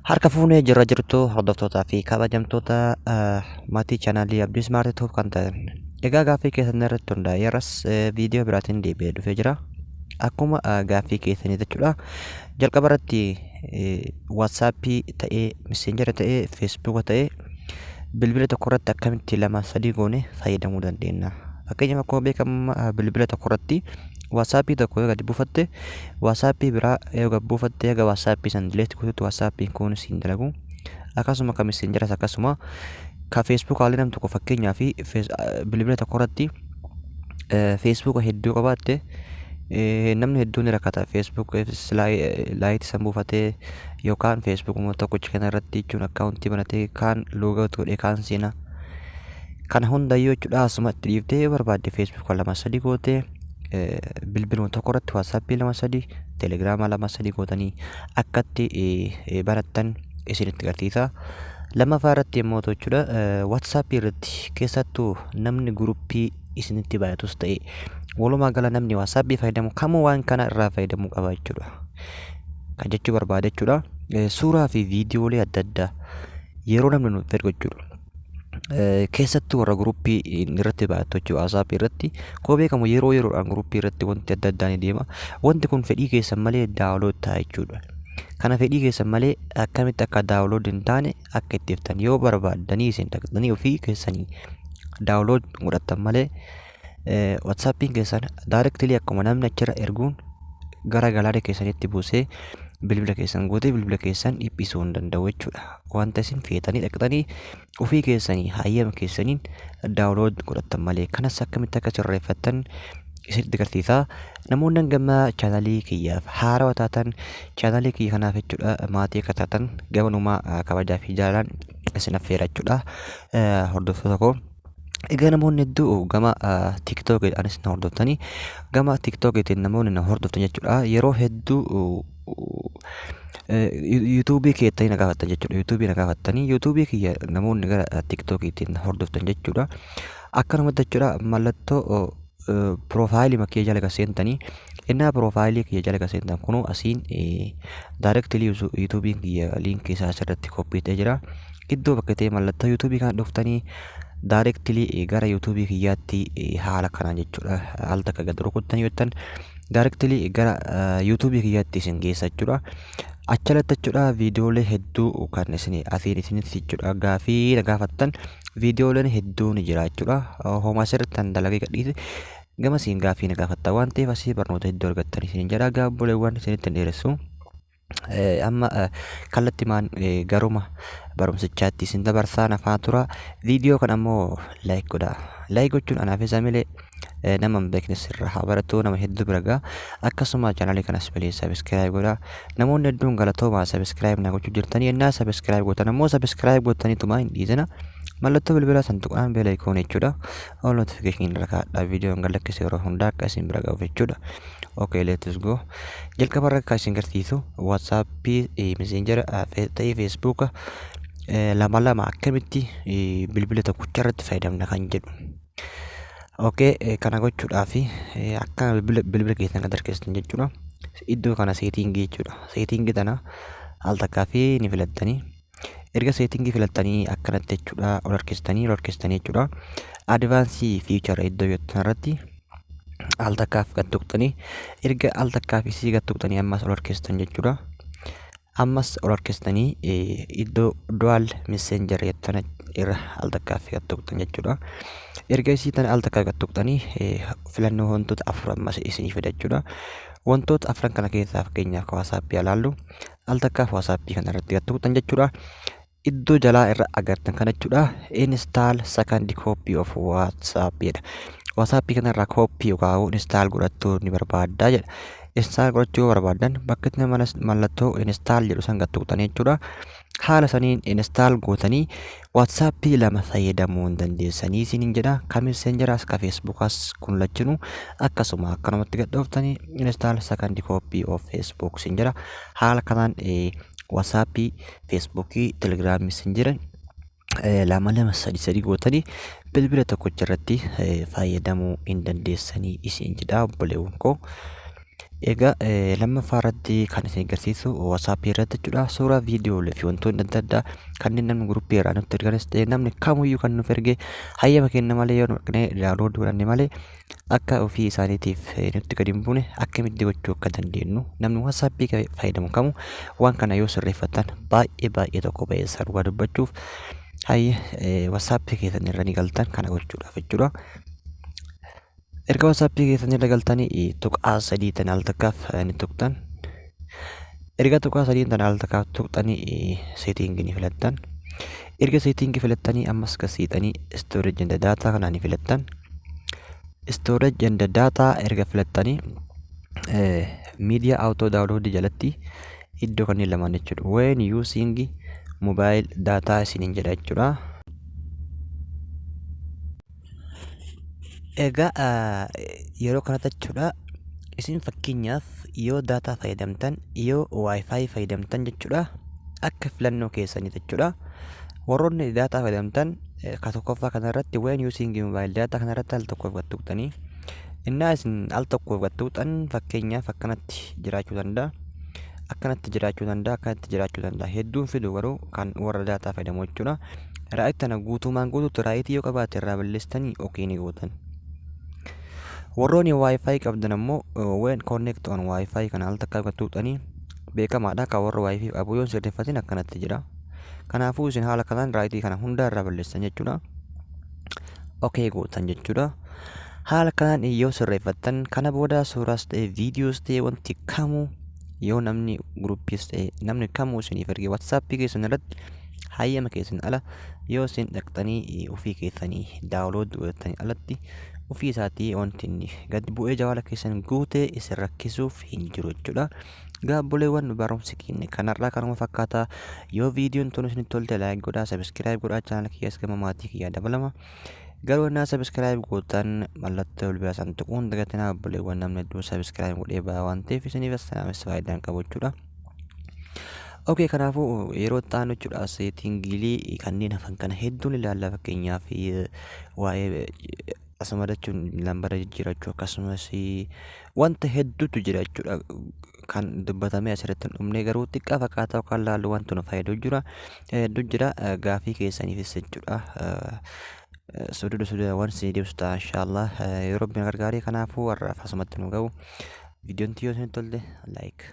Harka fuunee jirra jirtu hordoftootaa fi kabajamtoota maatii chaanaalii Abdii Ismaartiituuf kan ta'an. Egaa gaaffii keessan irratti hundaa'eeras viidiyoo biraatiin deebi'ee dhufee jira. Akkuma gaaffii keessanii jechuudha. Jalqaba irratti waatsaappii ta'ee, meseenjara ta'ee, feesbuuka ta'ee bilbila tokko irratti akkamitti lama sadii goone fayyadamuu dandeenya. Fakkeenyaaf akkuma beekamu bilbila tokko irratti waatsaappii tokko yoo gadi buufatte waatsaappii biraa yoo gadi buufatte egaa waatsaappii san dileetti gootutti waatsaappiin kun siin dalagu. Akkasuma kan meseenjaras akkasuma ka feesbuuk haalli nam tokko fakkeenyaaf bilbila tokko irratti feesbuuka hedduu qabaatte namni hedduun ni rakkata. Feesbuuk laayit san buufatee yookaan feesbuukuma tokkicha kana irratti jechuun akkaawuntii banatee kaan loogoot godhee kaan seenaa kana hundayyuu jechuudha. Asumatti dhiiftee barbaadde feesbuuka lama sadii gootee bilbiluma tokko irratti waatsaappii lama sadii telegiraama lama sadii gootanii akkatti barattan isinitti agarsiisa. Lammaffaa irratti immoo jechuudha waatsaappii irratti keessattuu namni guruppii isinitti baay'atus ta'e walumaa gala namni waatsaappii fayyadamu kamuu waan kana irraa fayyadamuu qaba jechuudha. Kan jechuu barbaade jechuudha. Suuraa fi viidiyoolee adda addaa yeroo namni nuuf fedhu jechuudha. Keessattuu warra guruppii irratti baay'atu jechuudha. WhatsApp irratti koo beekamu yeroo yeroodhaan guruppii irratti wanti adda addaa ni deema. Wanti kun fedhii keessan malee daawulood ta'a jechuudha. Kana fedhii keessan malee akkamitti akka daawulood hin taane akka itti iftan yoo barbaaddanii isin dhaqxanii ofii keessanii daawulood godhattan malee WhatsAppiin keessan daayirektilii akkuma namni achirra erguun gara galaana keessanitti buusee bilbila keessan gootee bilbila keessan dhiphisuu hin danda'u jechuudha. Wanta isin feetanii dhaqxanii ofii keessanii hayyama keessaniin daawulood godhattan malee kanas akkamitti akka sirreeffattan isinitti agarsiisa. Namoonni hangamaa chaanaalii kiyyaaf haarawaa taatan chaanaalii kiyya kanaaf jechuudha maatii akka taatan gabanumaa kabajaa fi jaalalaan isin affeera jechuudha. Hordoftoota koo egaa namoonni hedduu gama tiiktookiidhaanis na hordoftanii gama tiiktookiitiin namoonni na hordoftan jechuudha. Yeroo hedduu yuutuubii keessatti na gaafattan jechuudha. Yuutuubii na gaafattanii yuutuubii kiyya namoonni gara tiiktookiitiin hordoftan jechuudha. Akkanumatti jechuudha mallattoo piroofaayilii makkee jala seentanii innaa piroofaayilii kiyya jala seentan kunuu asiin daayirektilii yuutuubiin kiyya liinkii isaa asirratti koppiitee jira. Iddoo bakka ta'e mallattoo yuutuubii kana dhuftanii daayirektilii gara yuutuubii kiyyaatti haala kanaan jechuudha. Al takka gad rukuttanii jettan daayirektilii gara yuutuubii kiyyaatti isin geessa jechuudha. Achalatti jechuudha viidiyoolee hedduu kan isin asiin isinitti jechuudha gaafii na gaafattan viidiyooleen hedduu ni jira jechuudha. Homaa asirratti dalagee gadhiise gama siin gaafii na gaafatta waan ta'eef asii barnoota hedduu argattanii isin jedha. Gaabboleewwan isinitti hin dheeressu. Amma kallattimaan garuma barumsichaatti isin dabarsaa nafaa tura. Viidiyoo kan ammoo laayik godha. Laayik gochuun anaaf isa malee nama hin beeknes irraa haa baratu nama hedduu bira ga'a. Akkasuma chaanaalii kanas malee sabiskiraayib godha. Namoonni hedduun galatoomaa sabiskiraayib na gochuu jirtanii ennaa sabiskiraayib gootan ammoo sabiskiraayib gootaniituma hin dhiisina. Mallattoo bilbilaa santuqaan beela ikoon jechuudha. All notification irra kaa'adhaa viidiyoon galakkise yeroo hundaa akka isin bira ga'uuf jechuudha. Okay, let's go. Jalqaba irra akka isin agarsiisu waatsaappii meseenjara ta'ee feesbuuka lama lama akkamitti bilbila tokkicha irratti fayyadamna kan jedhu. Okay, kana gochuudhaaf akka bilbila keessan kan darkeessan jechuudha. Iddoo kana seetingii jechuudha. Seetingii tana al takkaa fi ni filattanii erga seetingii filattanii akkanatti jechuudha ol harkistanii jechuudha. Advaansii fiichara iddoo jettan irratti al takkaaf gad tuqxanii erga al takkaaf isii gad tuqxanii ammas ol harkistan jechuudha. Ammas ol harkistanii iddoo dual messenger jettan irra al takkaaf gad tuqxan jechuudha. Erga isii tan al takkaaf gad tuqxanii filannoo wantoota afur ammas isinii fida jechuudha. Wantoota afran kana keessaa fakkeenyaaf waatsaappii ilaallu al takkaaf waatsaappii kana irratti gad tuqxan jechuudha. Iddoo jalaa irra agartan kana jechuudha. Install second copy of WhatsApp jedha. WhatsApp kana irraa copy yookaan install godhachuu ni barbaadda jedha. Install godhachuu barbaadan bakka itti mallattoo install jedhu san gad tuqxanii jechuudha. Haala saniin install gootanii WhatsApp lama fayyadamuu dandeessanii isiniin jedha. Ka messenjeraas ka feesbuukaas kun lachinu akkasuma akkanumatti gad dhooftanii install second copy of Facebook isin jedha. Haala kanaan WhatsApp, Facebook, Telegram, Messenger lama lama sadii gootanii bilbila tokkicha irratti fayyadamuu hin dandeessanii isin jedha obboleewwan koo. Egaa lammaffaa irratti kan isin agarsiisu WhatsApp irratti jechuudha. Suuraa viidiyoolee fi wantoonni adda addaa kanneen namni guruppii irraa nutti erganis ta'e namni kamiyyuu kan nuuf erge hayyama kenna malee yoo nu argine daawunloodii godhanne malee akka ofii isaaniitiif nutti gadi hin buune akkamitti gochuu akka dandeenyu namni WhatsApp fayyadamu kamu waan kana yoo sirreeffatan baay'ee tokko baay'eessaa dhugaa dubbachuuf WhatsApp keessan irra ni galtan kana gochuudhaaf jechuudha. Erga WhatsApp keessan irra galtanii tuqaa sadii tan al takkaaf ni tuqtan. Erga tuqaa sadii tan al takkaaf tuqxanii seetiingii ni filattan. Erga seetiingii filattanii ammas kasiixanii storage and data kanaa ni filattan. Storage and data erga filattanii media auto download jalatti iddoo kanneen lamaan jechuudha. When using mobile data isiniin jedha jechuudha. Egaa yeroo kanatti jechuudha isin fakkeenyaaf yoo daataa fayyadamtan yoo wifi fayyadamtan jechuudha akka filannoo keessanii jechuudha. Warroonni daataa fayyadamtan ka tokkoffaa kanarratti when using mobile data kanarratti al tokkoof gad tuqxanii innaa isin al tokkoof gad tuqxan fakkeenyaaf akkanatti jiraachuu danda'a. Akkanatti jiraachuu danda'a. Hedduun fidu garuu kan warra daataa fayyadamu jechuudha. Raayit tana guutumaan guutuutti raayitii yoo qabaate irraa balleessitanii okii ni gootan. Warroonni wifi qabdan ammoo when connect on wifi kana al takka tuqxanii beekamaadha ka warra wifi qabu yoo sirreeffatin akkanatti jira. Kanaafuu isin haala kanaan raayitii kana hunda irraa balleessan jechuudha. Okey gootan jechuudha. Haala kanaan yoo sirreeffattan kana booda suuraas ta'e viidiyoos ta'e wanti kamuu yoo namni guruppiis ta'e namni kamuu isiniif erge WhatsApp keessan irratti hayyama keessan ala yoo isin dhaqxanii ofii keessanii daawunlood godhatanii alatti ofii isaatii wanti inni gad bu'ee jawala keessan guutee isin rakkisuuf hin jiru jechuudha. Gaabboleewwan barumsi keenya kanarraa kanuma fakkaata. Yoo viidiyoon tun isinitti tolte laayik godhaa, sabiskiraayib godhaa, chaanala kiyyaas gama maatii kiyyaa dabalama. Garuu innaa sabiskiraayib gootan mallattoo bilbilaa san tuquun dagatinaa gaabboleewwan namni hedduu sabiskiraayib godhee ba'aa waan ta'eef isiniif asxanaafis faayidaan qabu jechuudha. Okey kanaafuu yeroo itti aanu jechuudha seetingilii kanneen hafan kana hedduun ilaalla fakkeenyaaf waa'ee asuma jechuun lambara jijjiirachuu akkasumas wanta hedduutu jira jechuudha kan dubbatamee asirratti hin dhumne garuu xiqqaa fakkaataa kan laallu wanti nu fayyadu hedduu jira gaafii keessaniifis jechuudha. Sududa waan isin deebisu ta'a inshaallah yeroo bina gargaarii kanaafuu warraaf asumatti nu ga'u viidiyoon tiyyoo isinitti tolte laayik.